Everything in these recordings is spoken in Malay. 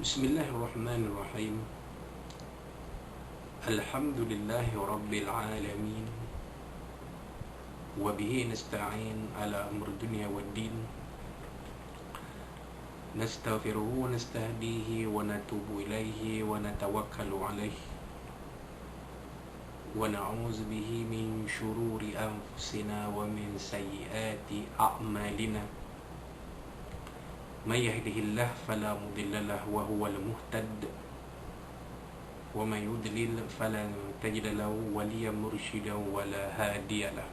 Bismillahirrahmanirrahim. Alhamdulillahi Rabbil Alamin. Wabihi nasta'in ala amr dunya wad din. Nastaghfiruhu wa nastahdihi wa natubu ilaihi wa natawakkalu alaihi. Wa na'udzu bihi min syururi anfusina wa min sayyiati a'malina. Man yahdihillah fala mudilla lahu wa huwal muhtad. Wa man yudlil falan tajida lahu waliyan mursyida wa la hadiya lahu.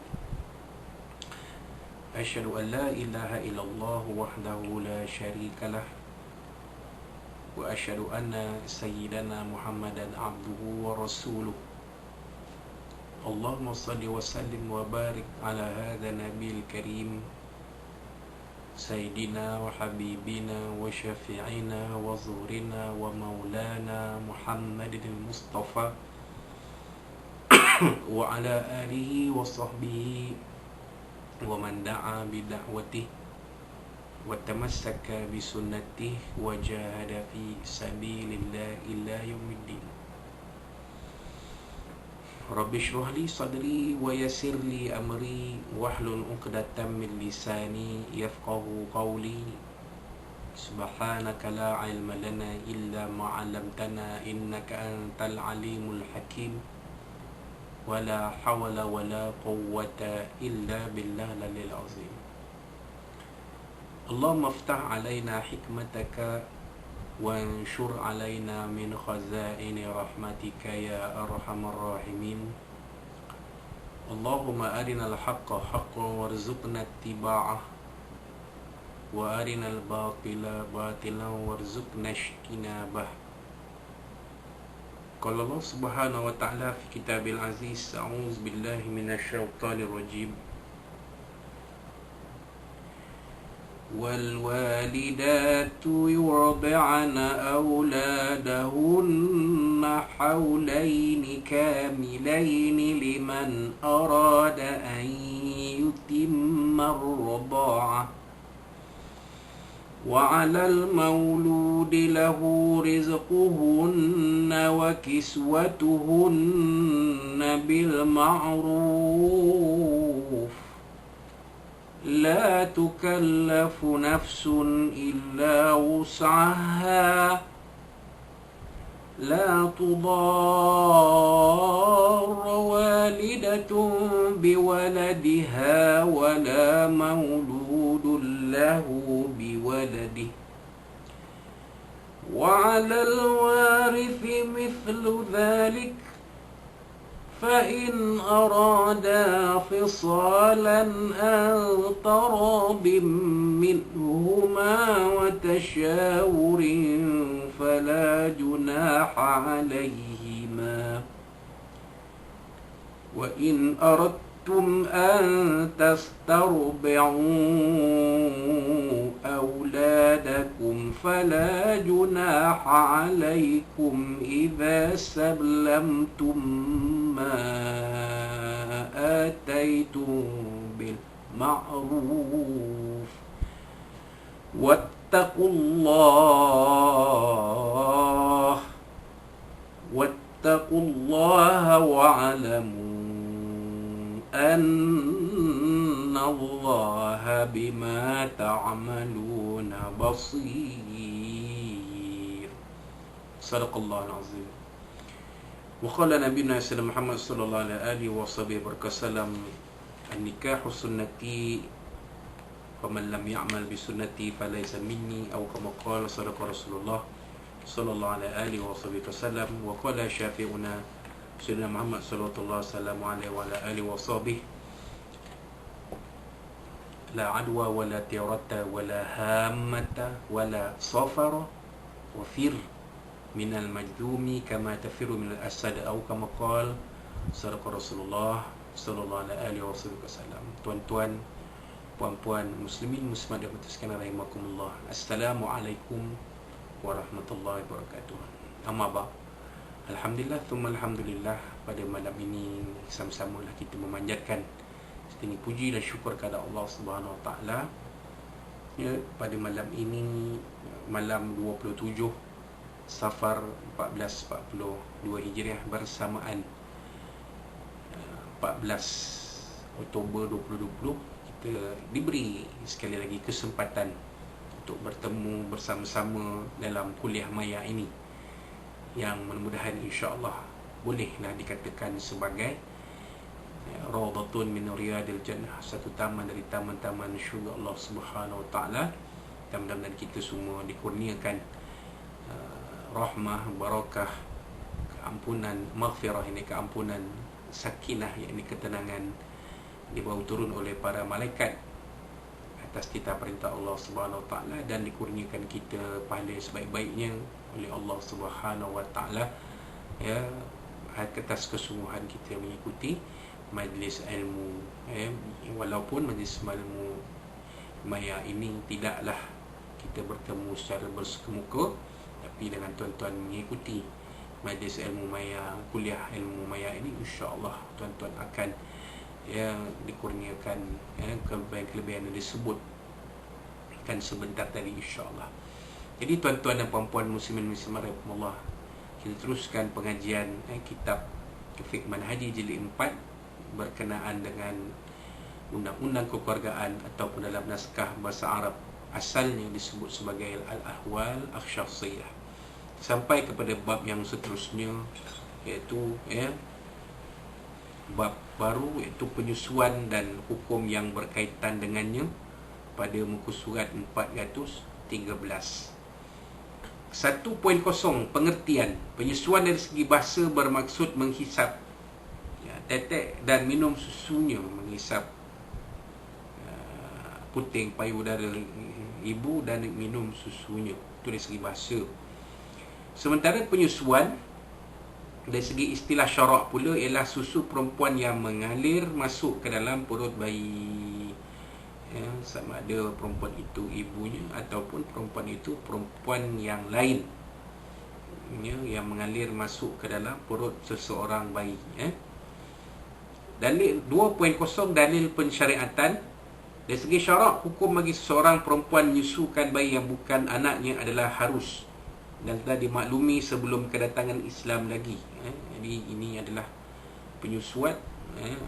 Asyhadu an la ilaha illallah wahdahu la syarika lah. Wa asyhadu anna sayyidana Muhammadan abduhu wa rasuluh. Allahumma salli wa sallim wa barik ala hadha nabiyil karim Sayyidina wa habibina wa syafi'ina wa zuhrina wa maulana Muhammadin Mustafa wa ala alihi wa sahbihi wa man da'a bi da'watihi wa tamassaka bi sunnatihi wa jahada fi sabilillah ila yaumiddin. Rabbi shrah li sadri wa yassir li amri wahlul 'uqdatam min lisani yafqahu qawli. Subhanaka la ilma lana illa ma 'allamtana innaka antal alimul hakim. Wala hawla wala quwwata illa billahil azim. Allahumma iftah 'alaina hikmataka وانشر علينا من خزائن رحمتك يا أرحم الراحمين. اللهم أرنا الحق حقا وارزقنا اتباعه وأرنا الباطل باطلا وارزقنا اجتنابه. قال الله سبحانه وتعالى في كتابه العزيز: أعوذ بالله من الشيطان الرجيم. والوالدات يرضعن أولادهن حولين كاملين لمن أراد أن يتم الرضاعة وعلى المولود له رزقهن وكسوتهن بالمعروف لا تكلف نفس إلا وسعها لا تضار والدة بولدها ولا مولود له بولده وعلى الوارث مثل ذلك فإن أرادا فصالا عن تراض منهما وتشاور فلا جناح عليهما. وإن أردتم أن تسترضعوا أولادكم فلا جناح عليكم إذا سلمتم ما آتيتم بالمعروف واتقوا الله واعلموا أن الله بما تعملون بصير. صدق الله العظيم. وقال نبينا سيدنا محمد صلى الله عليه وصحبه وسلم: النكاح سنتي فمن لم يعمل بسنتي فليس مني، أو كما قال صدق رسول الله صلى الله عليه وصحبه وسلم. وقال شافعنا سيدنا محمد صلى الله عليه وعلى آله وصحبه: لا عدوى ولا طيرة ولا هامة ولا صفر وفر من المجذوم كما تفر من الأسد، أو كما قال صدق Rasulullah sallallahu alaihi wasallam. Tuan-tuan, puan-puan, muslimin muslimat yang berkasihan rahimakumullah. Assalamualaikum warahmatullahi wabarakatuh. Amma ba. Alhamdulillah, thumma alhamdulillah. Pada malam ini sama-samalah kita memanjatkan setinggi puji dan syukur kepada Allah Subhanahu Wa Taala. Ya, pada malam ini, malam 27 Safar 1442 Hijriah bersamaan 14 Oktober 2020, kita diberi sekali lagi kesempatan untuk bertemu bersama-sama dalam kuliah maya ini, yang mudah-mudahan insya-Allah bolehlah dikatakan sebagai Rawdatun min Riyadil Jannah, satu taman dari taman-taman syurga Allah Subhanahu Wa Taala. Dan mudah-mudahan kita semua dikurniakan rahmah, barakah, keampunan, maghfirah, ini keampunan, sakinah, yakni ketenangan, dibawa turun oleh para malaikat atas titah perintah Allah Subhanahu Wa Taala, dan dikurniakan kita pahala sebaik-baiknya oleh Allah Subhanahu Wa Taala, ya, atas kesungguhan kita mengikuti majlis ilmu, walaupun majlis ilmu maya ini tidaklah kita bertemu secara bersemuka, tapi dengan tuan-tuan mengikuti majlis ilmu maya, kuliah ilmu maya ini, insya-Allah tuan-tuan akan dikurniakan kelebihan-kelebihan yang disebut kan sebentar tadi, insya-Allah. Jadi tuan-tuan dan puan-puan muslimin muslimat rahimakumullah, kita teruskan pengajian kitab Fiqh Manhaji jilid 4 berkenaan dengan undang-undang kekeluargaan, ataupun dalam naskah bahasa Arab asalnya disebut sebagai Al-Ahwal Ash-Shakhsiyah, sampai kepada bab yang seterusnya, iaitu bab baru, iaitu penyusuan dan hukum yang berkaitan dengannya, pada muka surat 413. 1.0 pengertian. Penyusuan dari segi bahasa bermaksud menghisap tetek dan minum susunya, menghisap puting payudara ibu dan minum susunya, itu dari segi bahasa. Sementara penyusuan dari segi istilah syarak pula ialah susu perempuan yang mengalir masuk ke dalam perut bayi, sama ada perempuan itu ibunya ataupun perempuan itu perempuan yang lain, yang mengalir masuk ke dalam perut seseorang bayi. Dalil 2.0 dalil pensyariatan. Dari segi syarak, hukum bagi seseorang perempuan menyusukan bayi yang bukan anaknya adalah harus dan telah dimaklumi sebelum kedatangan Islam lagi. Jadi ini adalah penyusuan,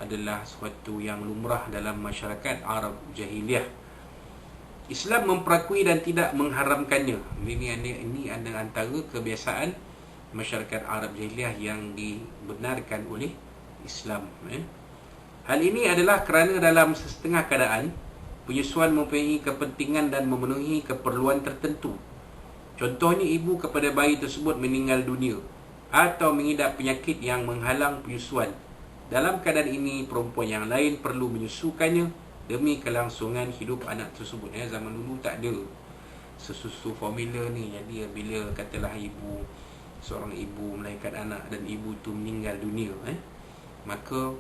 adalah sesuatu yang lumrah dalam masyarakat Arab jahiliah. Islam memperakui dan tidak mengharamkannya. Ini adalah antara kebiasaan masyarakat Arab jahiliah yang dibenarkan oleh Islam. Hal ini adalah kerana dalam setengah keadaan penyusuan mempunyai kepentingan dan memenuhi keperluan tertentu. Contohnya, ibu kepada bayi tersebut meninggal dunia atau mengidap penyakit yang menghalang penyusuan. Dalam keadaan ini, perempuan yang lain perlu menyusukannya demi kelangsungan hidup anak tersebut. Zaman dulu tak ada sesusu formula ni. Jadi bila katalah seorang ibu melahirkan anak dan ibu tu meninggal dunia, maka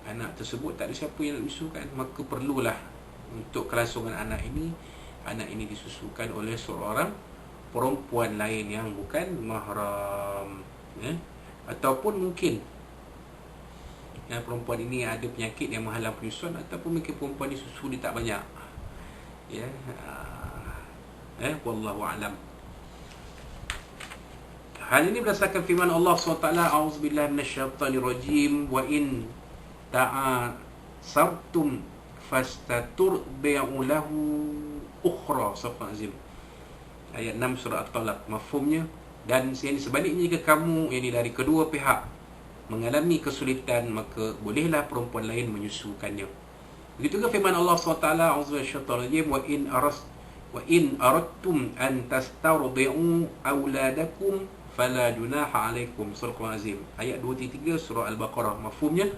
anak tersebut tak ada siapa yang nak menyusukan, maka perlulah untuk kelangsungan anak ini disusukan oleh seorang perempuan lain yang bukan mahram, ataupun mungkin perempuan ini ada penyakit yang menghalang penyusuan, ataupun mungkin perempuan ni susu dia tak banyak, wallahu a'lam. Hal ini berdasarkan firman Allah SWT, a'udzubillahi minasyaitonirrajim, wa in ta'asartum fastaturbi'u lahu ukhra. Safazim ayat 6 surah At-Talaq. Mafhumnya, dan sebaliknya jika kamu, ini dari kedua pihak, mengalami kesulitan, maka bolehlah perempuan lain menyusukannya. Begitu juga firman Allah SWT, a'udzubillahi wa in aradtum an tastardi'u auladakum fala junaha alaikum. Surah Al-Azim ayat 23 surah Al-Baqarah. Mafhumnya,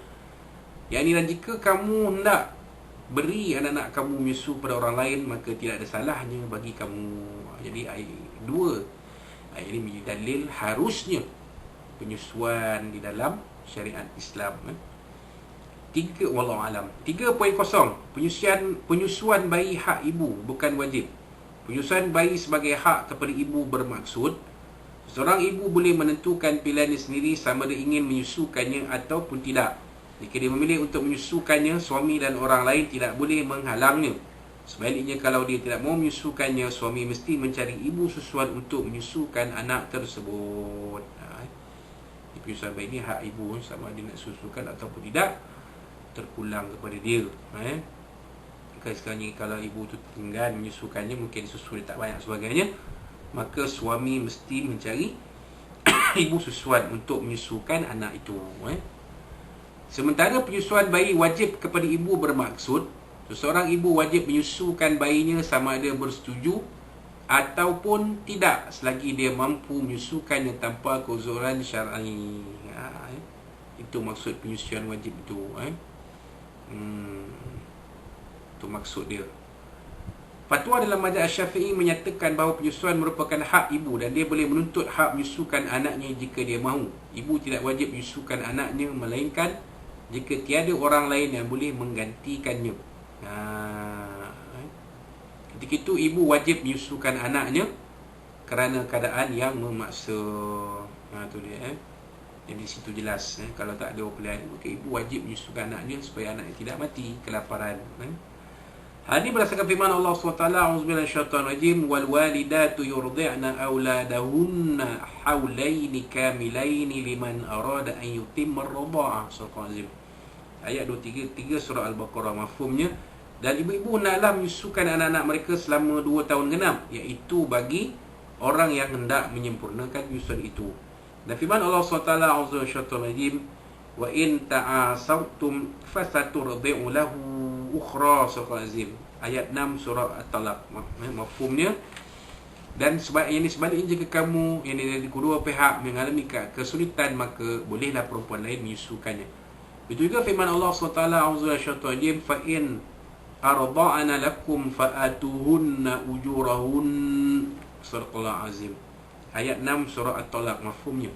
yakni, dan jika kamu hendak beri anak-anak kamu menyusu pada orang lain, maka tidak ada salahnya bagi kamu. Jadi ayat ini menjadi dalil harusnya penyusuan di dalam syariat Islam. 3 wallahu alam. 3.0 penyusuan bayi hak ibu bukan wajib. Penyusuan bayi sebagai hak kepada ibu bermaksud seorang ibu boleh menentukan pilihannya sendiri sama ada ingin menyusukannya ataupun tidak. Jika dia memilih untuk menyusukannya, suami dan orang lain tidak boleh menghalangnya. Sebaliknya kalau dia tidak mau menyusukannya, suami mesti mencari ibu susuan untuk menyusukan anak tersebut. Penyusuan bayi ini hak ibu, sama dia nak susukan ataupun tidak, terpulang kepada dia. Sekarang ni kalau ibu tu tinggal menyusukannya, mungkin susu dia tak banyak sebagainya, maka suami mesti mencari ibu susuan untuk menyusukan anak itu. Sementara penyusuan bayi wajib kepada ibu bermaksud seseorang ibu wajib menyusukan bayinya sama ada bersetuju ataupun tidak, selagi dia mampu menyusukannya tanpa keuzuran syar'i. Itu maksud penyusuan wajib itu. Itu maksud dia. Fatwa dalam mazhab Syafi'i menyatakan bahawa penyusuan merupakan hak ibu dan dia boleh menuntut hak menyusukan anaknya jika dia mahu. Ibu tidak wajib menyusukan anaknya melainkan jika tiada orang lain yang boleh menggantikannya. Ketika itu ibu wajib menyusukan anaknya kerana keadaan yang memaksa. Tu dia. Jadi situ jelas, kalau tak ada orang pilihan, maka ibu wajib menyusukan anaknya supaya anaknya tidak mati kelaparan. Hal ini berdasarkan firman Allah SWT, A'udzubillahi minasyaitonirrajim, wal walidatu yurdi'na auladahunna haulaini kamilaini liman arada an yutimma ar-radha'ah. Surah Al-Azim. Ayat 233 surah Al-Baqarah. Mafhumnya, dan ibu-ibu naklah menyusukan anak-anak mereka selama 2 tahun genap, iaitu bagi orang yang hendak menyempurnakan penyusuan itu. Dan firman Allah SWT, A'udzubillahi minasyaitonirrajim, wa in ta'asartum fasaturdi'u lahu ukhra. Surah Al-Azim. Ayat 6 surah At-Talaq. Mafhumnya, dan sebaliknya jika kamu dari kedua pihak mengalami kesulitan, maka bolehlah perempuan lain menyusukannya. Itu juga firman Allah SWT, A'udzubillahi minasyaitonirrajim, fa in arda'ana lakum fa'atuhunna ujurahun. Surah Al-Azim. Ayat 6 surah At-Talaq. Mafhumnya,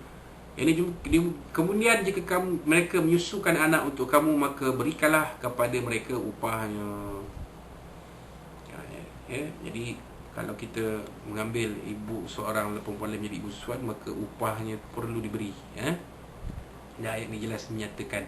kemudian jika mereka menyusukan anak untuk kamu, maka berikanlah kepada mereka upahnya. Jadi kalau kita mengambil ibu seorang perempuan lain menjadi ibu susuan, maka upahnya perlu diberi. Dan ayat ini jelas menyatakan,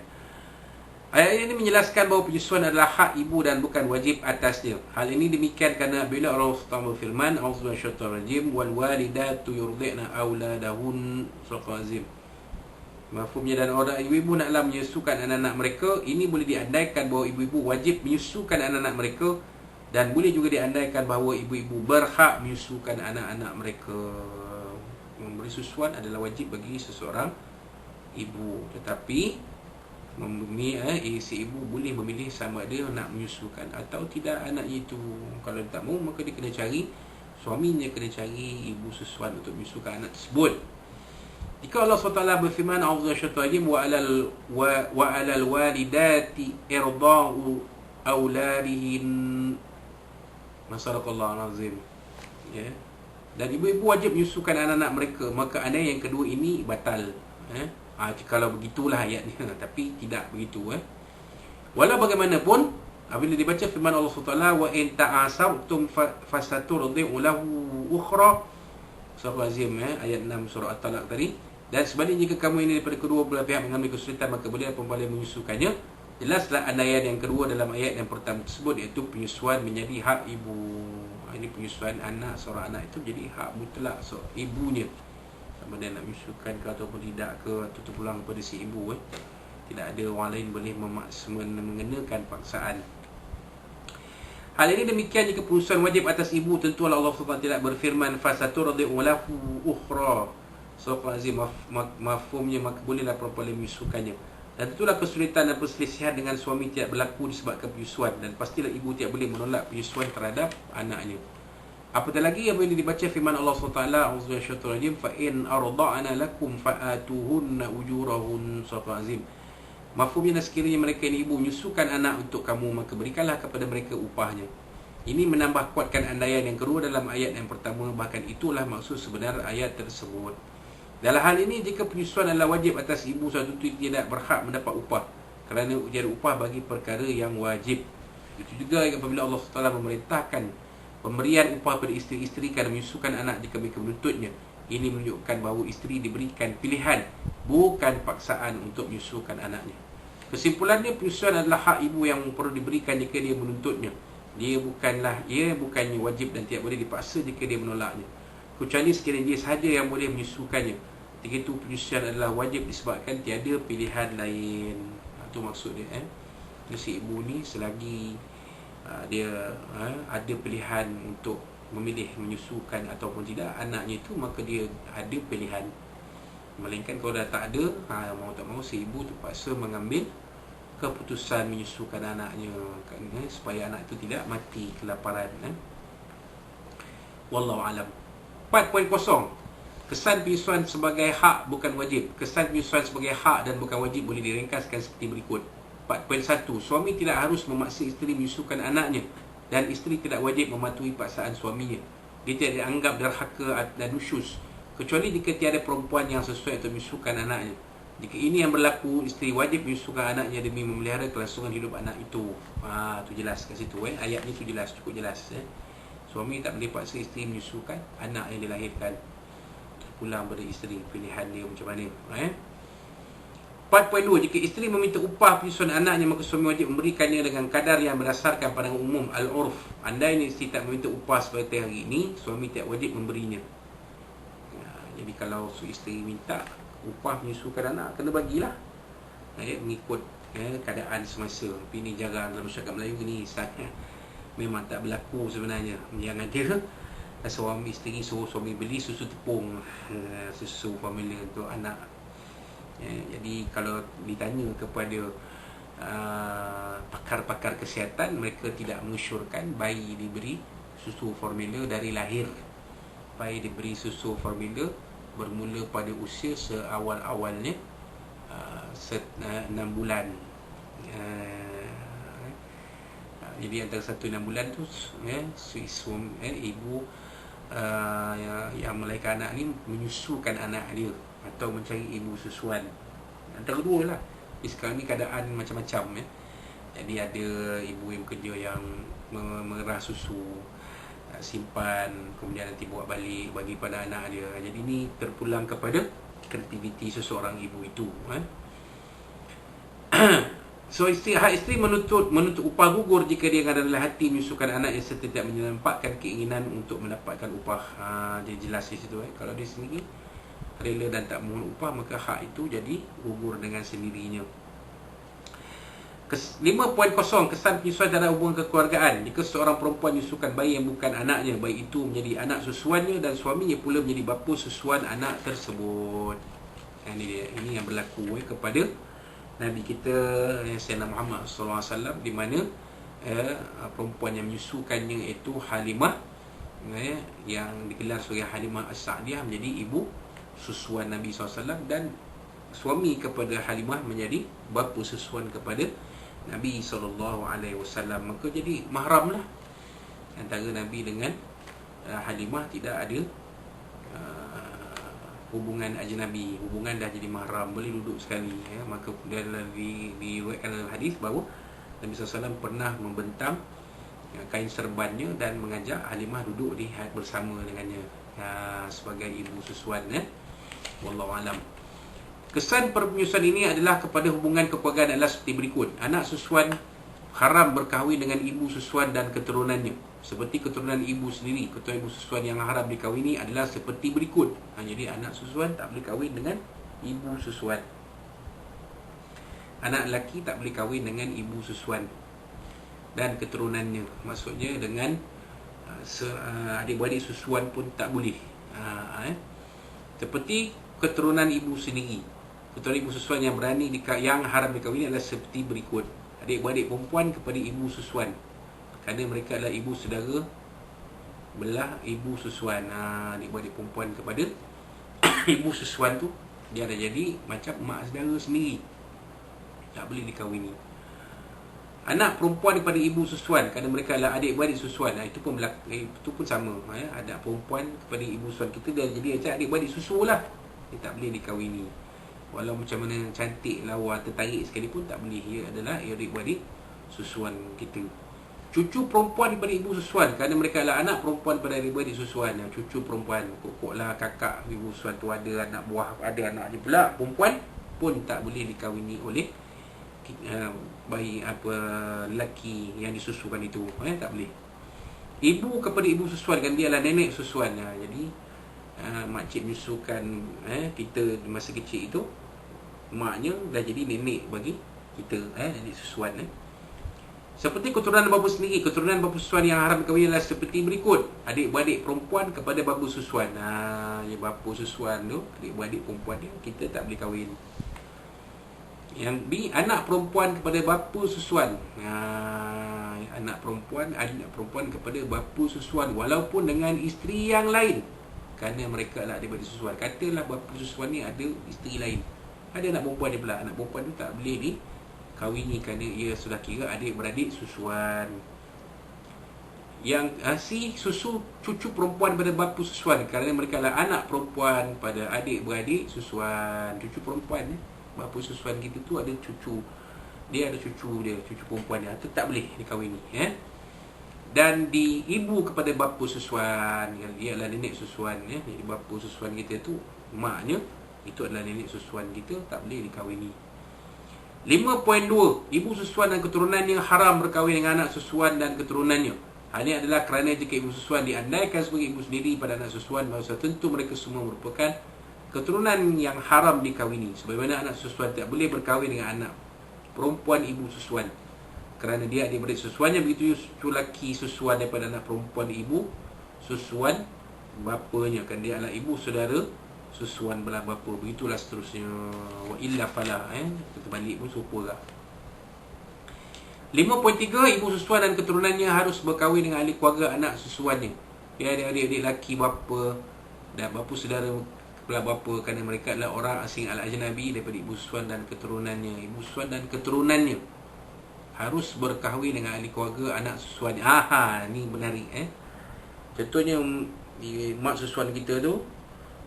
ayat ini menjelaskan bahawa penyusuan adalah hak ibu dan bukan wajib atasnya. Hal ini demikian kerana bila Allah SWT berfirman, A'udzubillahi minasyaitonirrajim, wal walidatu yurdi'na auladahun. Surah Al-Azim. Mafhumnya, dan orang ibu-ibu naklah menyusukan anak-anak mereka. Ini boleh diandaikan bahawa ibu-ibu wajib menyusukan anak-anak mereka, dan boleh juga diandaikan bahawa ibu-ibu berhak menyusukan anak-anak mereka. Memberi susuan adalah wajib bagi seseorang ibu, tetapi si ibu boleh memilih sama ada nak menyusukan atau tidak anaknya itu. Kalau dia tak mahu, maka dia kena cari, suaminya kena cari ibu susuan untuk menyusukan anak tersebut. Jika Allah SWT berfirman, A'udzubillahi wa alal walidati irda'u auladihin. Masyarakallahu al-azim. Dan ibu-ibu wajib menyusukan anak-anak mereka, maka anak yang kedua ini batal. Kalau begitulah ayatnya, tapi tidak begitu. Walau bagaimanapun, apabila dibaca firman Allah SWT, wa in ta'asartum fasaturdi'u lahu ukhra. Surah Al-Azim, ayat 6 surah At-Talaq tadi. Dan sebaliknya jika kamu ini daripada kedua belah pihak mengalami kesulitan, maka boleh perempuan menyusukannya. Jelaslah andaian yang kedua dalam ayat yang pertama tersebut, iaitu penyusuan menjadi hak ibu. Ini penyusuan anak, seorang anak itu jadi hak mutlak ibunya, sama dia nak menyusukan ke ataupun tidak ke, atau terpulang kepada si ibu. Tidak ada orang lain boleh mengenakan paksaan. Hal ini demikian jika penyusuan wajib atas ibu. Tentu Allah SWT tidak berfirman fasaturdi'u lahu ukhra. Surah Al-Azim. Mafhumnya, maka bolehlah perempuan menyusukannya. Dan tentulah kesulitan dan perselisihan dengan suami tidak berlaku disebabkan penyusuan, dan pastilah ibu tidak boleh menolak penyusuan terhadap anaknya. Apatah lagi apabila dibaca firman Allah SWT, A'udzubillahi minasyaitonirrajim, fa in arda'na lakum fa'atuhunna ujurahun. Surah Al-Azim. Mafhumnya, sekiranya mereka ini ibu menyusukan anak untuk kamu, maka berikanlah kepada mereka upahnya. Ini menambah kuatkan andaian yang kedua dalam ayat yang pertama. Bahkan itulah maksud sebenar ayat tersebut. Dalam hal ini, jika penyusuan adalah wajib atas ibu, suatu itu tidak berhak mendapat upah, kerana tiada upah bagi perkara yang wajib. Itu juga apabila Allah SWT memerintahkan pemberian upah pada isteri-isteri kerana menyusukan anak jika mereka menuntutnya. Ini menunjukkan bahawa isteri diberikan pilihan, bukan paksaan untuk menyusukan anaknya. Kesimpulannya, penyusuan adalah hak ibu yang perlu diberikan jika dia menuntutnya. Ia bukannya wajib dan tidak boleh dipaksa jika dia menolaknya, kecuali sekiranya dia sahaja yang boleh menyusukannya. Ketika itu penyusuan adalah wajib disebabkan tiada pilihan lain. Itu maksud dia. Si ibu ni selagi dia ada pilihan untuk memilih menyusukan ataupun tidak anaknya itu, maka dia ada pilihan. Melainkan kalau dah tak ada, mau tak mau si ibu terpaksa mengambil keputusan menyusukan anaknya, supaya anak itu tidak mati kelaparan. Wallahu alam. 4.0, kesan penyusuan sebagai hak bukan wajib. Kesan penyusuan sebagai hak dan bukan wajib boleh diringkaskan seperti berikut. 4.1, suami tidak harus memaksa isteri menyusukan anaknya, dan isteri tidak wajib mematuhi paksaan suaminya. Dia tidak dianggap derhaka dan nusyus, kecuali jika tiada perempuan yang sesuai untuk menyusukan anaknya. Jika ini yang berlaku, isteri wajib menyusukan anaknya demi memelihara kelangsungan hidup anak itu. Tu jelas kat situ. Ayat ni tu jelas, cukup jelas. Suami tak boleh paksa isteri menyusukan anak yang dilahirkan. Pulang pada isteri, pilihan dia macam mana. 4.2, jika isteri meminta upah penyusuan anaknya, maka suami wajib memberikannya dengan kadar yang berdasarkan pandangan umum al-urf. Andai isteri tak meminta upah seperti hari ini, suami tidak wajib memberinya. Jadi kalau isteri minta upah menyusukan anak, kena bagilah, mengikut keadaan semasa. Tapi ni jarang dalam masyarakat Melayu ni, memang tak berlaku sebenarnya. Yang ada suami isteri suruh suami beli susu tepung, susu formula untuk anak. Jadi kalau ditanya kepada pakar-pakar kesihatan, mereka tidak mengusyurkan bayi diberi susu formula dari lahir. Bayi diberi susu formula bermula pada usia seawal-awalnya 6 bulan. Jadi antara 1-6 bulan tu ibu yang melahirkan anak ni menyusukan anak dia atau mencari ibu susuan. Antara dua lah. Sekarang ni keadaan macam-macam. Jadi ada ibu yang bekerja yang merah susu, simpan, kemudian nanti bawa balik bagi pada anak dia. Jadi ni terpulang kepada kreativiti seseorang ibu itu. So hak isteri menuntut upah gugur jika dia ada dalam hati menyusukan anak yang serta tidak menampakkan keinginan untuk mendapatkan upah. Dia jelas di situ. Kalau dia sendiri rela dan tak mohon upah, maka hak itu jadi gugur dengan sendirinya. 5.0, kesan penyusuan dalam hubungan kekeluargaan. Jika seorang perempuan menyusukan bayi yang bukan anaknya, bayi itu menjadi anak susuannya dan suaminya pula menjadi bapa susuan anak tersebut. Ini dia, ini yang berlaku kepada Nabi kita Sayyidina Muhammad SAW, di mana perempuan yang menyusukannya iaitu Halimah, yang digelar sebagai Halimah As-Sa'diyah, menjadi ibu susuan Nabi SAW, dan suami kepada Halimah menjadi bapa susuan kepada Nabi SAW. Maka jadi mahram lah antara Nabi dengan Halimah. Tidak ada hubungan ajnabi, hubungan dah jadi mahram, boleh duduk sekali. Maka dalam diriwayatkan dalam hadis bahawa Nabi SAW pernah membentang kain serbannya dan mengajak Halimah duduk bersama dengannya sebagai ibu susuan. Wallahu alam. Kesan penyusuan ini adalah kepada hubungan kekeluargaan adalah seperti berikut. Anak susuan haram berkahwin dengan ibu susuan dan keturunannya, seperti keturunan ibu sendiri. Keturunan ibu susuan yang haram dikahwini adalah seperti berikut. Jadi anak susuan tak boleh kahwin dengan ibu susuan. Anak lelaki tak boleh kahwin dengan ibu susuan dan keturunannya. Maksudnya dengan adik-beradik susuan pun tak boleh. Seperti keturunan ibu sendiri. Keturunan ibu susuan yang yang haram dikahwini adalah seperti berikut. Adik-beradik perempuan kepada ibu susuan, kerana mereka adalah ibu saudara belah ibu susuan. Adik-beradik perempuan kepada ibu susuan tu, dia dah jadi macam mak saudara sendiri, tak boleh dikahwini. Anak perempuan daripada ibu susuan, kerana mereka adalah adik-beradik susuan, itu pun sama. Anak perempuan kepada ibu susuan kita, dia jadi macam adik-beradik susu lah, dia tak boleh dikahwini. Walau macam mana cantik, lawa, tertarik sekalipun tak boleh. Ia adalah adik-beradik susuan kita. Cucu perempuan daripada ibu susuan, kerana mereka adalah anak perempuan pada adik-beradik susuan. Cucu perempuan, kokoklah kakak ibu susuan tu ada anak buah, ada anak dia pula perempuan, pun tak boleh dikahwini oleh bayi apa lelaki yang disusukan itu, tak boleh. Ibu kepada ibu susuan kan, dia adalah nenek susuan. Jadi makcik menyusukan kita masa kecil itu, maknya dah jadi nenek bagi kita, nenek susuan. Seperti keturunan bapa sendiri, keturunan bapa susuan yang haram kahwin adalah seperti berikut: adik-beradik perempuan kepada bapa susuan. Ya, bapa susuan tu, adik-beradik perempuan dia, kita tak boleh kahwin. Yang B, anak perempuan kepada bapa susuan. Anak perempuan kepada bapa susuan walaupun dengan isteri yang lain, kerana mereka lah adik-beradik susuan. Katalah bapa susuan ni ada isteri lain, ada anak perempuan dia pula. Anak perempuan tu tak boleh dikahwini kerana ia sudah kira adik-beradik susuan. Yang C, susu cucu perempuan pada bapa susuan, kerana mereka adalah anak perempuan pada adik-beradik susuan. Cucu perempuan, bapa susuan kita tu ada cucu, dia ada cucu dia, cucu perempuan dia, tu tak boleh dikahwini. Dan di ibu kepada bapa susuan, dia adalah nenek susuan. Jadi bapa susuan kita tu, maknya itu adalah nenek susuan kita, tak boleh dikahwini. 5.2, ibu susuan dan keturunannya haram berkahwin dengan anak susuan dan keturunannya. Hal ini adalah kerana jika ibu susuan diandaikan sebagai ibu sendiri pada anak susuan, maka tentu mereka semua merupakan keturunan yang haram dikahwini. Sebagaimana anak susuan tak boleh berkahwin dengan anak perempuan ibu susuan, kerana dia adik-beradik susuannya. Begitu cucu lelaki susuan daripada anak perempuan ibu susuan bapanya, kan dia adalah ibu saudara susuan belah bapa. Begitulah seterusnya. Wa illa fala, kita balik pun serupa lah. 5.3, ibu susuan dan keturunannya harus berkahwin dengan ahli keluarga anak susuannya. Dia ada adik-adik lelaki bapa dan bapa saudara belah bapa, kerana mereka adalah orang asing al-ajnabi daripada ibu susuan dan keturunannya. Ibu susuan dan keturunannya harus berkahwin dengan ahli keluarga anak susuannya. Ni menarik. Contohnya mak susuan kita tu,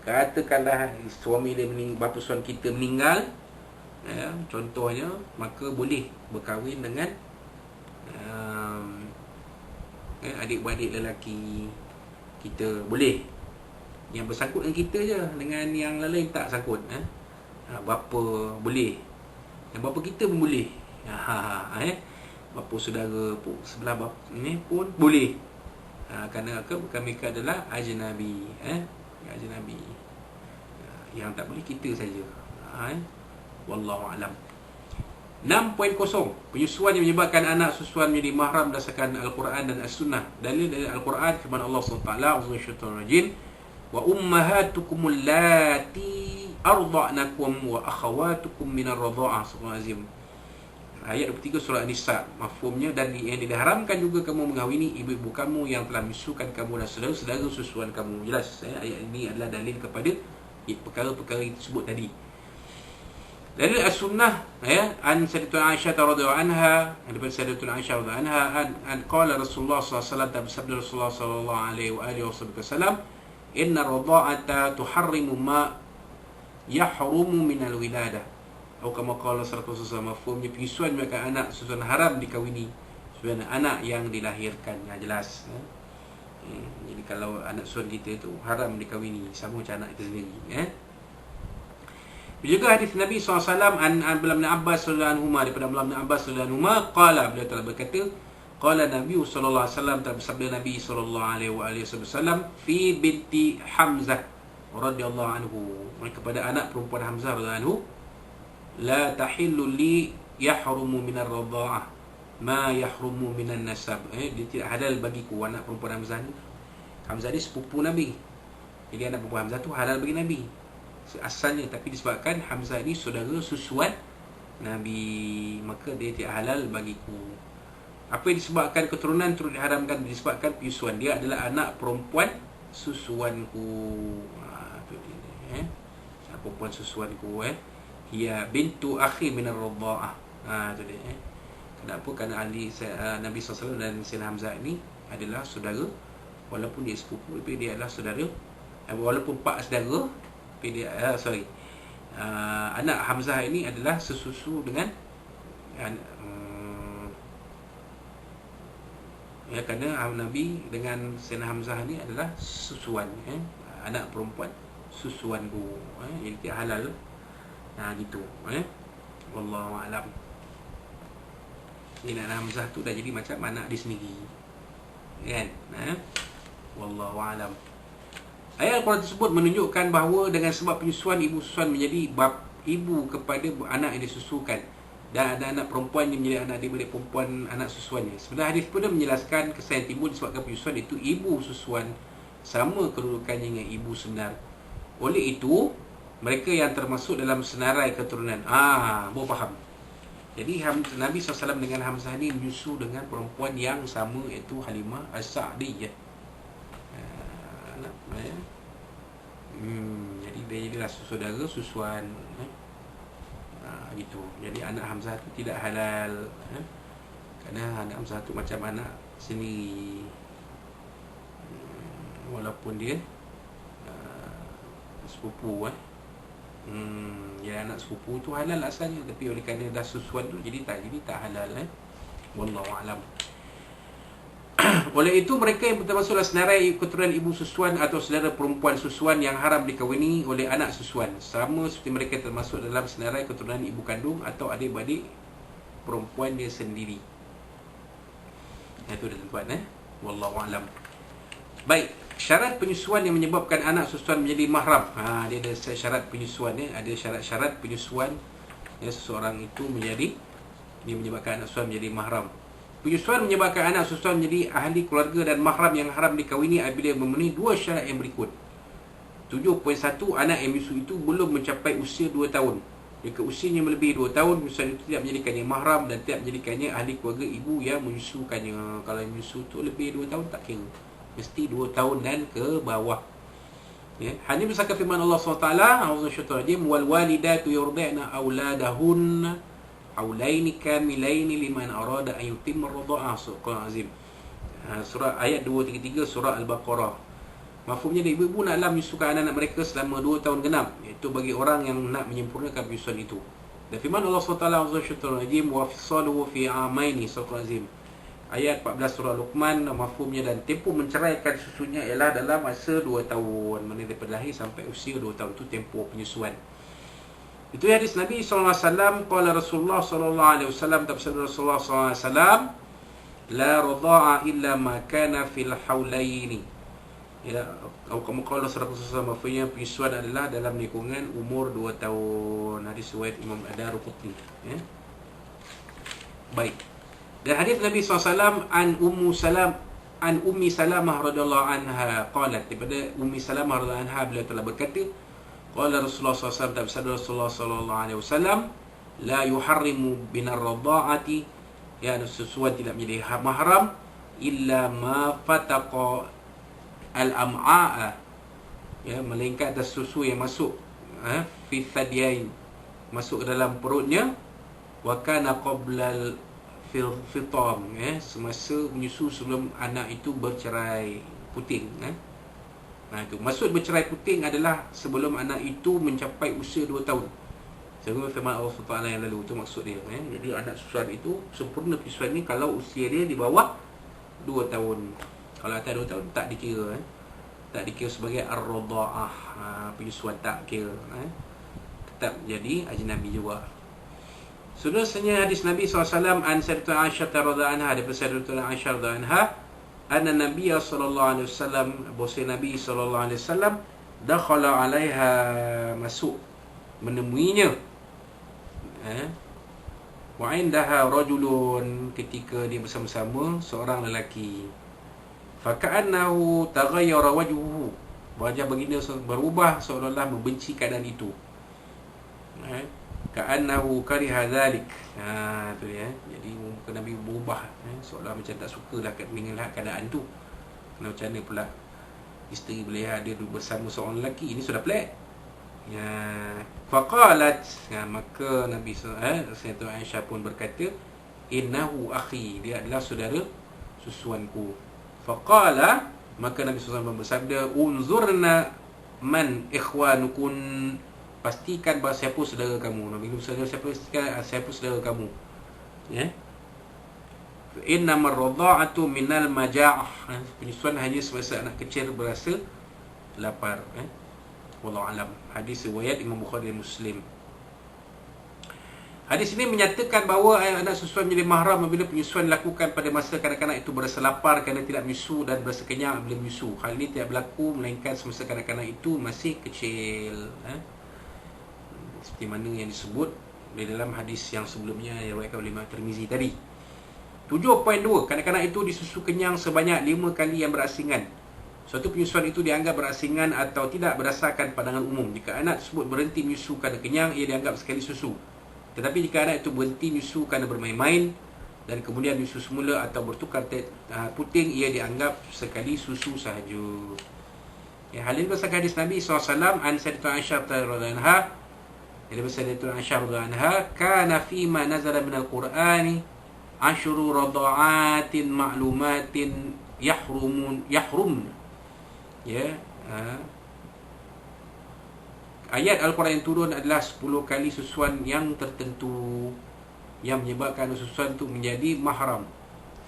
katakanlah suami dia bapa susuan kita meninggal, contohnya, maka boleh berkahwin dengan adik-beradik lelaki kita, boleh. Yang bersangkut dengan kita je, dengan yang lain tak sangkut. Bapa boleh, dan bapa kita pun boleh. Bapa saudara pun sebelah bapa ni pun boleh. Kerana mereka adalah ajnabi, ajnabi. Yang tak boleh kita saja. Wallahu alam. 6.0, penyusuan yang menyebabkan anak susuan menjadi mahram berdasarkan Al-Quran dan As-Sunnah. Dalil dari Al-Quran firman Allah SWT, "Auzubillahi wa ummahatukum allati arda'nakum wa akhawatukum minar radha'ah." Surah Azim. Ayat 23 surah An-Nisa. Mafhumnya, dan yang diharamkan juga kamu mengahwini ibu-ibu kamu yang telah menyusukan kamu dan saudara-saudara susuan kamu. Jelas, ayat ini adalah dalil kepada perkara-perkara yang disebut tadi. Dalil As-Sunnah, an Sayyidatuna Aisyah radhiyallahu anha, daripada Sayyidatuna Aisyah radhiyallahu anha, an qala Rasulullah sallallahu alaihi wasallam, sabda Rasulullah sallallahu alaihi wa alihi wasallam, inna radha'ata tuharrimu ma yahrumu min al-wiladah. Atau kama qala sallallahu alaihi wasallam, mafhumnya penyusuan menyebabkan anak susuan haram dikahwini, sebenarnya anak yang dilahirkan. Jelas. Jadi kalau anak susuan kita itu haram dikahwini, sama macam anak kita sendiri. Juga hadis Nabi SAW an Abdullah bin Abbas radhiyallahu anhu, daripada Abdullah bin Abbas radhiyallahu anhu, qala, beliau telah berkata, qala Nabi sallallahu alaihi wasallam, bersabda Nabi sallallahu alaihi wasallam, fi binti Hamzah radhiyallahu anhu, kepada anak perempuan Hamzah radhiyallahu anhu, la tahillu li yahrumu minar radha'ah ma yahrumu minan nasab. Dia tidak halal bagiku, anak perempuan Hamzah ni. Hamzah ni sepupu Nabi, jadi anak perempuan Hamzah tu halal bagi Nabi asalnya, tapi disebabkan Hamzah ini saudara susuan Nabi, maka dia tidak halal bagiku. Apa yang disebabkan keturunan turut diharamkan? Disebabkan penyusuan. Dia adalah anak perempuan susuanku. Anak perempuan susuanku. Hiya bintu akhi minar radha'ah. Itu dia. Kenapa? Kerana Nabi SAW dan Sayyidina Hamzah ini adalah saudara, walaupun dia sepupu, tapi dia adalah saudara, walaupun pak saudara, anak Hamzah ini adalah sesusu dengan kerana Nabi dengan Sayyidina Hamzah ni adalah susuan, anak perempuan susuanku, jadi tidak halal. Gitu. Wallahu a'lam. Dia nak hamzah tu dah jadi macam anak dia sendiri, kan? Wallahu alam. Ayat Al-Quran tersebut menunjukkan bahawa dengan sebab penyusuan, ibu susuan menjadi ibu kepada anak yang disusukan, dan anak-anak perempuan yang menjadi anak daripada perempuan anak susuannya. Sebenarnya hadis pun menjelaskan kesan yang timbul disebabkan penyusuan itu ibu susuan sama kedudukannya dengan ibu sebenar. Oleh itu, mereka yang termasuk dalam senarai keturunan. Baru faham. Jadi Nabi SAW dengan Hamzah ni menyusu dengan perempuan yang sama, iaitu Halimah As-Sa'diyah. Jadi dia jadilah saudara susuan, gitu. Jadi anak Hamzah tu tidak halal, kerana anak Hamzah tu macam anak sendiri, walaupun dia sepupu. Ya, anak sepupu tu halal asalnya, tapi oleh kerana dah susuan tu jadi tak halal. Wallahu alam. Oleh itu, mereka yang termasuk senarai keturunan ibu susuan atau saudara perempuan susuan yang haram dikahwini oleh anak susuan, sama seperti mereka termasuk dalam senarai keturunan ibu kandung atau adik-beradik perempuan dia sendiri. Itu dah tuan-tuan. Wallahu alam. Baik, syarat penyusuan yang menyebabkan anak susuan menjadi mahram. Dia ada syarat penyusuan, ada syarat-syarat penyusuan seseorang itu dia menyebabkan anak susuan menjadi mahram. Penyusuan menyebabkan anak susuan menjadi ahli keluarga dan mahram yang haram dikahwini apabila memenuhi dua syarat yang berikut. 7.1, anak yang menyusu itu belum mencapai usia 2 tahun. Jika usianya melebihi 2 tahun, penyusuan itu tidak menjadikannya mahram dan tidak menjadikannya ahli keluarga ibu yang menyusukannya. Kalau yang menyusu itu lebih 2 tahun tak kira, mesti 2 tahun dan ke bawah. Hanya berdasarkan firman Allah SWT, wal walidatu yurdi'na auladahunna haulaini kamilaini liman arada an yutimma ar-radha'ah. Surah Azim, surah ayat 233 surah Al-Baqarah. Mafhumnya, ibu-ibu naklah menyusukan anak-anak mereka selama 2 tahun genap, iaitu bagi orang yang nak menyempurnakan penyusuan itu. Dan firman Allah SWT, wa fisaluhu fi amaini, surah Azim, ayat 14 surah Luqman. Mafhumnya, dan tempoh menceraikan susunya ialah dalam masa 2 tahun, mana daripada lahir sampai usia 2 tahun, itu tempoh penyusuan. Itu hadis Nabi SAW. Qala Rasulullah SAW, bersabda Rasulullah SAW, la radha'a illa ma kana fil haulaini. Ya, kamu qala Rasulullah, maksudnya penyusuan adalah dalam lingkungan umur 2 tahun. Hadis riwayat Imam Ad-Darqutni. Baik. Dan hadis Nabi SAW an Ummi Salamah radhiyallahu anha qalat, daripada Ummi Salamah radhiyallahu anha, beliau telah berkata, qala Rasulullah SAW, bersabda Rasulullah SAW, la yuharrimu binar radha'ati, ya, susuan tidak menjadi mahram illa ma fataqa al-am'a'a, ya, melainkan ada susu yang masuk fi thadyain, masuk ke dalam perutnya, wa kana qabla fitam, semasa menyusu, sebelum anak itu bercerai puting. Itu maksud bercerai puting adalah sebelum anak itu mencapai usia 2 tahun. Sebagaimana firman Allah SWT yang lalu, itu maksud dia. Jadi anak susuan itu sempurna penyusuan ni kalau usia dia di bawah 2 tahun. Kalau atas 2 tahun tak dikira, tak dikira sebagai ar-radha'ah, penyusuan tak kira, tetap jadi ajnabi juga. Seterusnya hadis Nabi SAW an Sayyidatuna Aisyah radhiyallahu anha, daripada Sayyidatuna Aisyah radhiyallahu anha, anna Nabi sallallahu alaihi wasallam, bahwa Nabi sallallahu alaihi wasallam dakhala alaiha, masuk menemuinya, wa indaha rajulun, ketika dia bersama-sama seorang lelaki, fa ka'annahu taghayyara wajhuhu, wajah baginda berubah seolah-olah membenci keadaan itu. Ka'annahu kariha dhalik. Tu dia. Jadi muka Nabi berubah, seolah macam tak sukalah melihat keadaan tu. Kerana macam mana pula isteri boleh ada bersama seorang lelaki, ini sudah pelik. Faqalat, maka Nabi Sayyidatuna Aisyah pun berkata, innahu akhi, dia adalah saudara susuanku. Faqala, maka Nabi SAW bersabda, unzurna man ikhwanukun, pastikan bahawa siapa saudara kamu. Nabi SAW siapa saudara kamu. Innamar radha'atu minal maja'ah, penyusuan hanya semasa anak kecil berasa lapar. Wallahu alam. Hadis riwayat Imam Bukhari dan Muslim. Hadis ini menyatakan bahawa anak susuan menjadi mahram apabila penyusuan dilakukan pada masa kanak-kanak itu berasa lapar kerana tidak menyusu dan berasa kenyang apabila menyusu. Hal ini tidak berlaku melainkan semasa kanak-kanak itu masih kecil. Seperti mana yang disebut di dalam hadis yang sebelumnya yang diriwayatkan oleh Imam Tirmizi tadi. 7.2. Kanak-kanak itu disusu kenyang sebanyak 5 kali yang berasingan. Suatu penyusuan itu dianggap berasingan atau tidak berdasarkan pandangan umum. Jika anak tersebut berhenti menyusu kerana kenyang, ia dianggap sekali susu. Tetapi jika anak itu berhenti menyusu kerana bermain-main dan kemudian menyusu semula atau bertukar puting, ia dianggap sekali susu sahaja. Hal ini berdasarkan hadis Nabi SAW an Sayyidatuna Aisyah radhiyallahu anha. Dari Sayyidatuna Aisyah radhiyallahu anha, kana fima nazala minal Qur'ani ashru rada'atin ma'lumatin yahrum. Ayat Al-Quran yang turun adalah 10 kali susuan yang tertentu yang menyebabkan susuan itu menjadi mahram.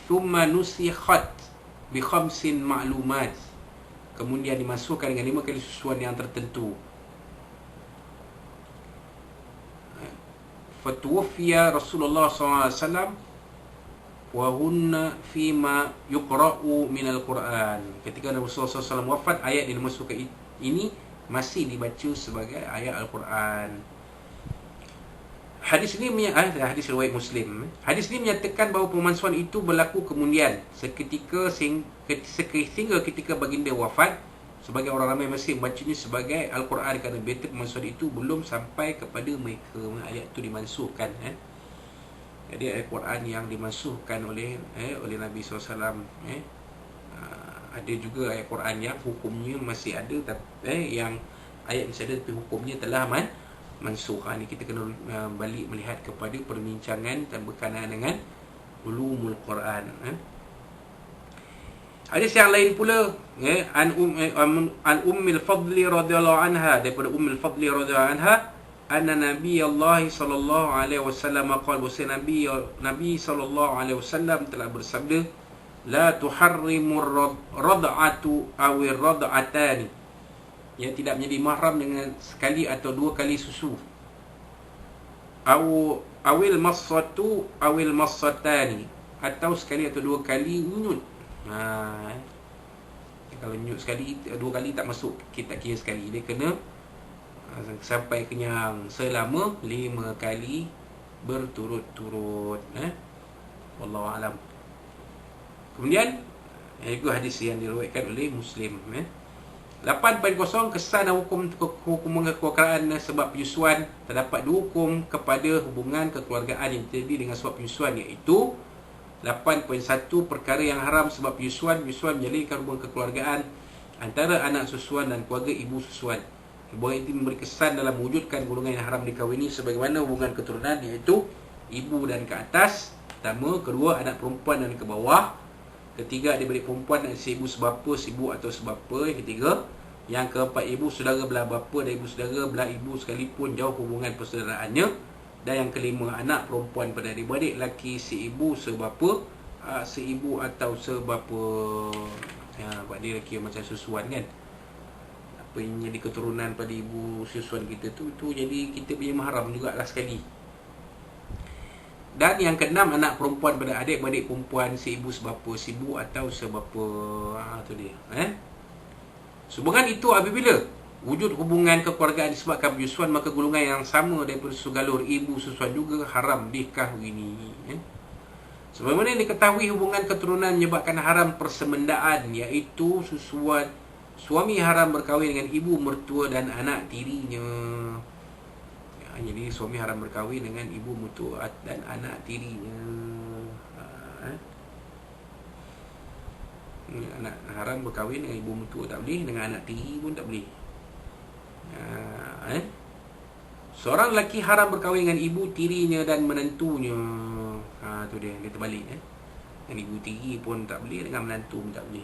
Thumma nusikhat bi khamsin ma'lumat. Kemudian dimasukkan dengan 5 kali susuan yang tertentu. Fatuwfiya Rasulullah SAW wa hunna fima yuqra'u minal Quran. Ketika Rasulullah SAW wafat, ayat yang dimasukkan ini masih dibaca sebagai ayat Al-Quran. Hadis ini hadis riwayat Muslim. Hadis ini menyatakan bahawa pemalsuan itu berlaku kemudian seketika sehingga ketika baginda wafat, sebagai orang ramai masih membacanya sebagai Al-Quran kerana beta pemalsuan itu belum sampai kepada mereka. Ayat itu dimansuhkan. Jadi Al-Quran yang dimansuhkan oleh Nabi SAW. Ada juga ayat Quran yang hukumnya masih ada, tapi yang ayat masih ada tapi hukumnya telah mansuh. Ini kita kena balik melihat kepada perbincangan dan berkenaan dengan ulumul Quran. Hadis yang lain pula an Ummil Fadli radhiyallahu anha, daripada Ummil Fadli radhiyallahu anha, anna Nabi Allah sallallahu alaihi wasallam qala, Nabi sallallahu alaihi wasallam telah bersabda, la tuharrimur rad'atu awir rad'atani. Yang tidak menjadi mahram dengan sekali atau 2 kali susu. Awil massatu awil massatani, atau sekali atau 2 kali nyut. Kalau nyut sekali, 2 kali tak masuk, kita kira sekali. Dia kena sampai kenyang selama 5 kali berturut-turut. Wallahu a'lam. Kemudian itu hadis yang diriwayatkan oleh Muslim. 8.0 kesan dan hukum kekeluargaan sebab penyusuan. Terdapat 2 hukum kepada hubungan kekeluargaan yang terjadi dengan sebab penyusuan, iaitu 8.1 perkara yang haram sebab penyusuan. Penyusuan menjalinkan hubungan kekeluargaan antara anak susuan dan keluarga ibu susuan. Hubungan itu memberi kesan dalam mewujudkan golongan yang haram dikahwini sebagaimana hubungan keturunan, iaitu ibu dan ke atas, pertama, kedua anak perempuan dan ke bawah, ketiga adik-beradik perempuan dan seibu sebapa, seibu atau sebapa, yang ketiga, yang keempat ibu saudara belah bapa dan ibu saudara belah ibu sekalipun jauh hubungan persaudaraannya, dan yang kelima anak perempuan pada adik-beradik laki seibu sebapa, seibu atau sebapa. Buat dia laki macam susuan kan, apa yang jadi keturunan pada ibu susuan kita tu jadi kita punya mahram jugalah sekali. Dan yang keenam anak perempuan pada adik-beradik perempuan seibu sebapa, seibu atau sebapa. Tu dia. Hubungan itu apabila wujud hubungan kekeluargaan disebabkan penyusuan, maka golongan yang sama daripada sugalur ibu susuan juga haram dikahwini. Sebagaimana yang diketahui, hubungan keturunan menyebabkan haram persemendaan, iaitu susuan. Suami haram berkahwin dengan ibu mertua dan anak tirinya. Jadi suami haram berkahwin dengan ibu mertua dan anak tirinya. Anak haram berkahwin dengan ibu mertua tak boleh, dengan anak tiri pun tak boleh. Seorang lelaki haram berkahwin dengan ibu tirinya dan menantunya. Tu dia terbalik. Dengan ibu tiri pun tak boleh, dengan menantu pun tak boleh.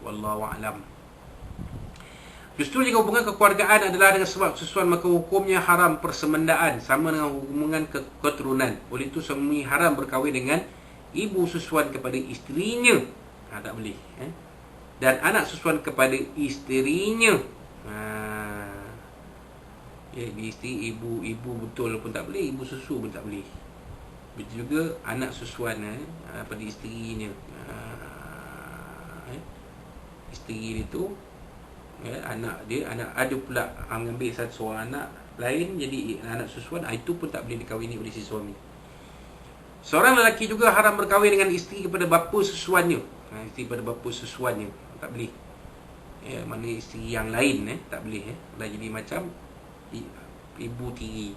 Wallahu a'lam. Justru jika hubungan kekeluargaan adalah dengan sebab susuan, maka hukumnya haram persemendaan, sama dengan hubungan keturunan. Oleh itu suami haram berkahwin dengan ibu susuan kepada isterinya. Tak boleh. Dan anak susuan kepada isterinya. Isteri ibu betul pun tak boleh, ibu susu pun tak boleh. Begitu juga anak susuan pada isterinya. Isteri dia tu, anak ada pula ambil satu seorang anak lain jadi anak susuan, itu pun tak boleh dikahwini oleh si suami. Seorang lelaki juga haram berkahwin dengan isteri kepada bapa susuannya. Isteri kepada bapa susuannya tak boleh. Mana isteri yang lain tak boleh. Dah jadi macam ibu tiri.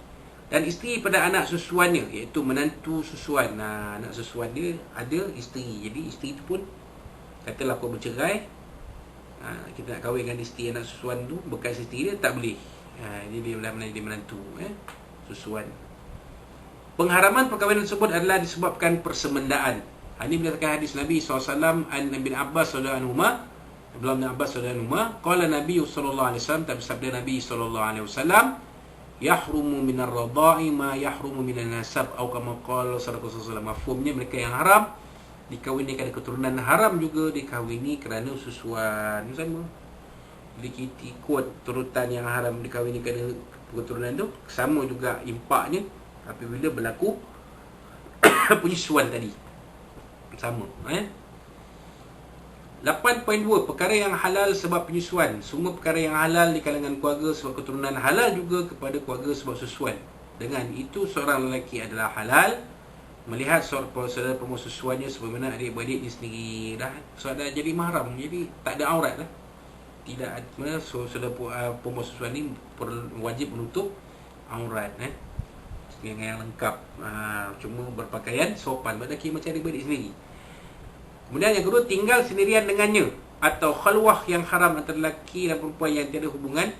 Dan isteri pada anak susuannya, iaitu menantu susuan. Anak susuan dia ada isteri. Jadi isteri tu pun, katalah kau bercerai, kita nak kahwin dengan isteri anak susuan tu, bekas isteri dia, tak boleh. Jadi dia menantu susuan. Pengharaman perkahwinan tersebut adalah disebabkan persemendaan. Ini berdasarkan hadis Nabi SAW an bin Abbas radhiyallahu anhu. Abdullah bin Abbas radhiyallahu anhu, qala Nabi sallallahu alaihi wasallam, tapi sabda Nabi sallallahu alaihi wasallam, yahrumu minar radha'i ma yahrumu minan nasab, atau kama qala sallallahu alaihi wasallam. Mafhumnya, mereka yang haram dikahwini kerana keturunan, haram juga dikahwini kerana susuan. Sama. Jadi kita ikut turutan yang haram dikahwini kerana keturunan tu, sama juga impaknya apabila berlaku penyusuan tadi. Sama. 8.2 perkara yang halal sebab penyusuan. Semua perkara yang halal di kalangan keluarga sebab keturunan, halal juga kepada keluarga sebab susuan. Dengan itu seorang lelaki adalah halal melihat saudara perempuan susuannya sebagaimana adik-beradik dia sendiri. Dah jadi mahram, jadi tak ada aurat lah. Tidak, saudara perempuan susuan ni wajib menutup aurat dengan yang lengkap. Cuma berpakaian sopan, berlaki macam adik-beradik sendiri. Kemudian yang kedua, tinggal sendirian dengannya, atau khalwah yang haram antara lelaki dan perempuan yang tiada hubungan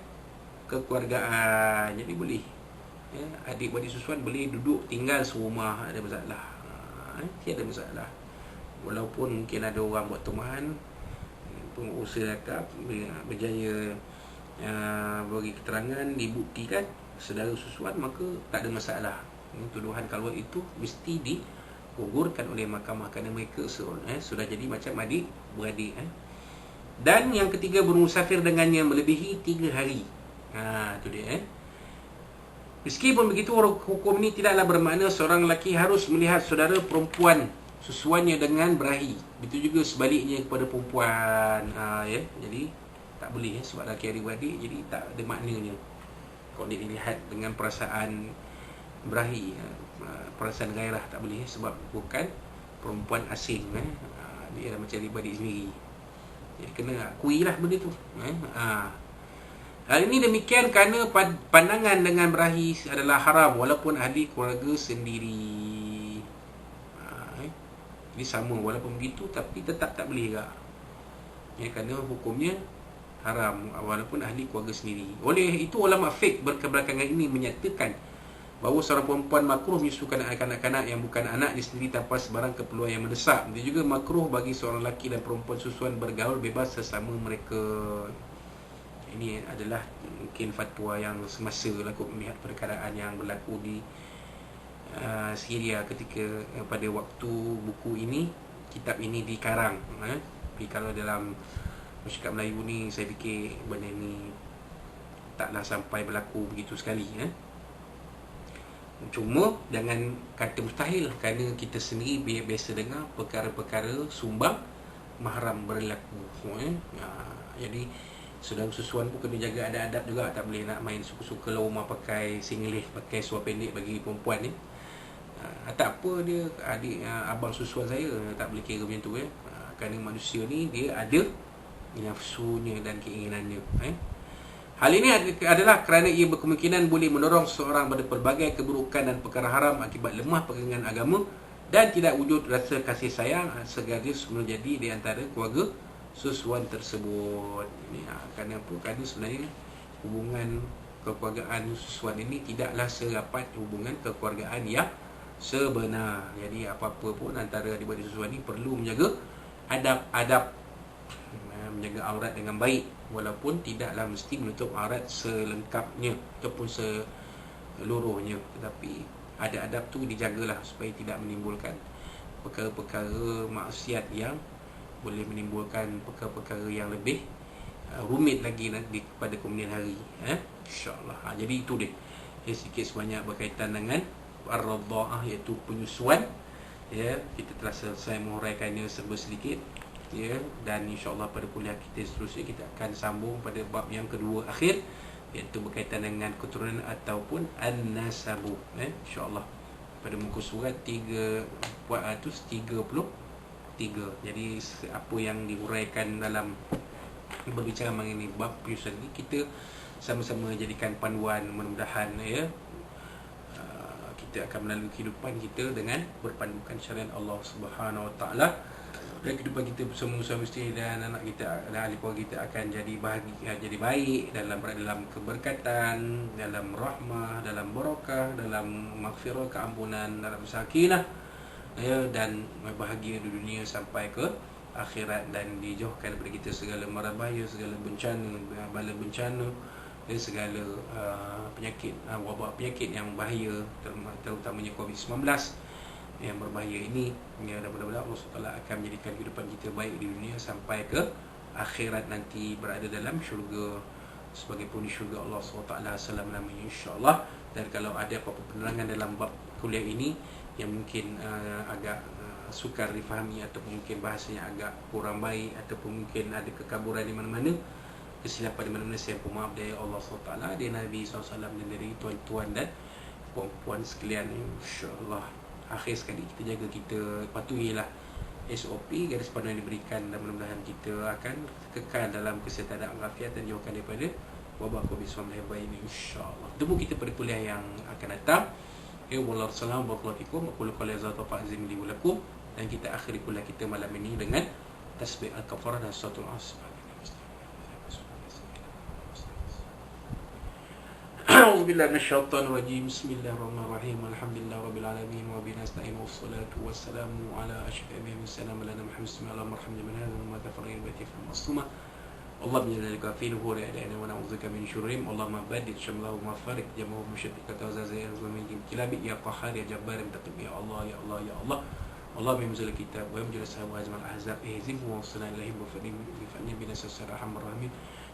kekeluargaan. Jadi boleh, adik-beradik susuan boleh duduk tinggal serumah, ada masalah. Tiada masalah. Walaupun mungkin ada orang buat tumahan, pengusaha akad berjaya bagi keterangan, dibuktikan saudara susuan, maka tak ada masalah. Tuduhan khalwat itu mesti digugurkan oleh mahkamah kerana mereka sudah jadi macam adik-beradik. Dan yang ketiga, bermusafir dengannya melebihi 3 hari. Itu dia. Meskipun begitu, hukum ini tidaklah bermakna seorang lelaki harus melihat saudara perempuan susuannya dengan berahi. Begitu juga sebaliknya kepada perempuan. Jadi tak boleh sebab lelaki adik-beradik, jadi tak ada maknanya kalau dia dilihat dengan perasaan berahi, perasaan gairah, tak boleh sebab bukan perempuan asing. Dia macam adik-beradik sendiri, jadi kena akui lah benda tu. Hal ini demikian kerana pandangan dengan berahi adalah haram walaupun ahli keluarga sendiri. Jadi sama, walaupun begitu tapi tetap tak boleh juga, kerana hukumnya haram walaupun ahli keluarga sendiri. Oleh itu ulama fiqh berkebelakangan ini menyatakan bahawa seorang perempuan makruh menyusukan anak-anak yang bukan anak dia sendiri tanpa sebarang keperluan yang mendesak. Dia juga makruh bagi seorang lelaki dan perempuan susuan bergaul bebas sesama mereka. Ini adalah mungkin fatwa yang semasa berlaku, melihat perkaraan yang berlaku di Syria ketika pada waktu buku ini, kitab ini dikarang. Tapi kalau dalam masyarakat Melayu ni, saya fikir benda ni taklah sampai berlaku begitu sekali. Cuma jangan kata mustahil, kerana kita sendiri biasa dengar perkara-perkara sumbang mahram berlaku. Jadi saudara susuan pun kena jaga adab-adab juga. Tak boleh nak main suka-suka lah rumah pakai singlet, pakai seluar pendek bagi perempuan ni. Tak apa, dia adik abang susuan saya, tak boleh kira macam tu. Kerana manusia ni dia ada nafsunya dan keinginannya. Hal ini adalah kerana ia berkemungkinan boleh mendorong seseorang pada pelbagai keburukan dan perkara haram akibat lemah pegangan agama dan tidak wujud rasa kasih sayang segaris menjadi di antara keluarga susuan tersebut. Ini kerana apa? Kerana sebenarnya hubungan kekeluargaan susuan ini tidaklah serapat hubungan kekeluargaan yang sebenar. Jadi apa-apa pun antara adik-beradik susuan ini perlu menjaga adab-adab, menjaga aurat dengan baik, walaupun tidaklah mesti menutup aurat selengkapnya ataupun seluruhnya, tetapi ada adab tu dijagalah supaya tidak menimbulkan perkara-perkara maksiat yang boleh menimbulkan perkara-perkara yang lebih rumit lagi nanti pada kemudian hari. insya-Allah. Jadi itu dia. Sedikit sebanyak berkaitan dengan ar-radha'ah, iaitu penyusuan. Ya, kita telah selesai menguraikannya serba sedikit. Ya, dan insya-Allah pada kuliah kita seterusnya kita akan sambung pada bab yang kedua akhir, iaitu berkaitan dengan keturunan ataupun an-nasabu. Insya-Allah pada muka surat 333. Jadi apa yang diuraikan dalam berbicara mengenai bab penyusuan ini, kita sama-sama jadikan panduan. Mudah-mudahan ya kita akan melalui kehidupan kita dengan berpandukan syariat Allah Subhanahu Wa Taala, dan kehidupan kita bersama suami isteri dan anak kita dan ahli keluarga kita akan jadi bahagia, jadi baik dalam keberkatan, dalam rahmah, dalam barakah, dalam maghfirah, keampunan, dalam sakinah, ya, dan bahagia di dunia sampai ke akhirat, dan dijauhkan daripada kita segala mara bahaya, segala bencana, bala bencana, dan segala penyakit, wabak penyakit yang bahaya, terutamanya COVID-19 yang berbahaya ini. Ya, mudah-mudahan Allah SWT akan menjadikan kehidupan kita baik di dunia sampai ke akhirat nanti, berada dalam syurga sebagai penghuni syurga Allah SWT selama-lamanya, insya-Allah. Dan kalau ada apa-apa penerangan dalam bab kuliah ini yang mungkin agak sukar difahami, atau mungkin bahasanya agak kurang baik, ataupun mungkin ada kekaburan di mana-mana, kesilapan di mana-mana, saya mohon maaf dari Allah SWT, dari Nabi SAW, dan dari tuan-tuan dan puan-puan sekalian, insya-Allah. Akhir sekali, kita jaga, kita patuhilah SOP, garis panduan yang diberikan, dan mudah-mudahan kita akan kekal dalam kesihatan dan afiat, dan jauhkan daripada wabak COVID-19 ini, insya-Allah. Temu kita pada kuliah yang akan datang. Wassalamualaikum warahmatullahi wabarakatuh. Aku qala zatu fa'zim li walakum, dan kita akhiri kuliah kita malam ini dengan tasbih al-kafarah dan suratul asr. A'udzu billahi minasyaitonir rajim. Bismillahirrahmanirrahim. Alhamdulillahirabbil alamin wa bihi nasta'in wassalatu wassalamu ala asyrafil mursalin lana Muhammad sallallahu alaihi wasallam wa tafarrin bati fil mastumah. Allah menjadikan fi nuhuri adana wa na'udzubika min syurrihim. Allahumma badil syamlahu wa farik jama'u musyabbika tawazzazil min kilabi ya qahhar ya jabbar intaqim ya Allah ya Allah ya Allah. Allah bimzul kitab wa yamjul sahabu azmal ahzab ihzim wa sallallahu alaihi wa sallam bi fa'ni bi nasr rahman rahim.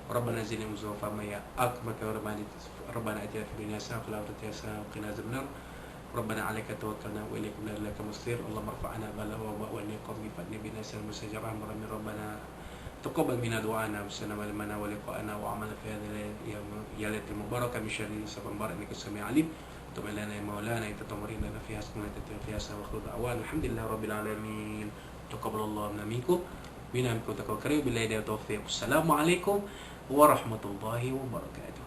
Rabbana zidna muzawfa ma ya akmaka rabbana atina fid dunya hasanatan wa fil akhirati hasanatan wa qina adzabannar. Rabbana 'alaika tawakkalna wa ilayka al masir. Allahumma rfa'na bala wa niqam bi fa'ni bi nasr mustajabah rahman. Rabbana تقبل منا دعانا وسلم لنا ولقاءنا وعمل في هذا اليوم يا ليت المباركة من شر سبب مبارك انك السميع العليم. تب لنا يا مولانا انت تمرين لنا فيها سكنة فيها سواخر دعوان الحمد لله رب العالمين. تقبل الله منا منكم بنا منكم تقبل كريم بالله والتوفيق. السلام عليكم ورحمة الله وبركاته.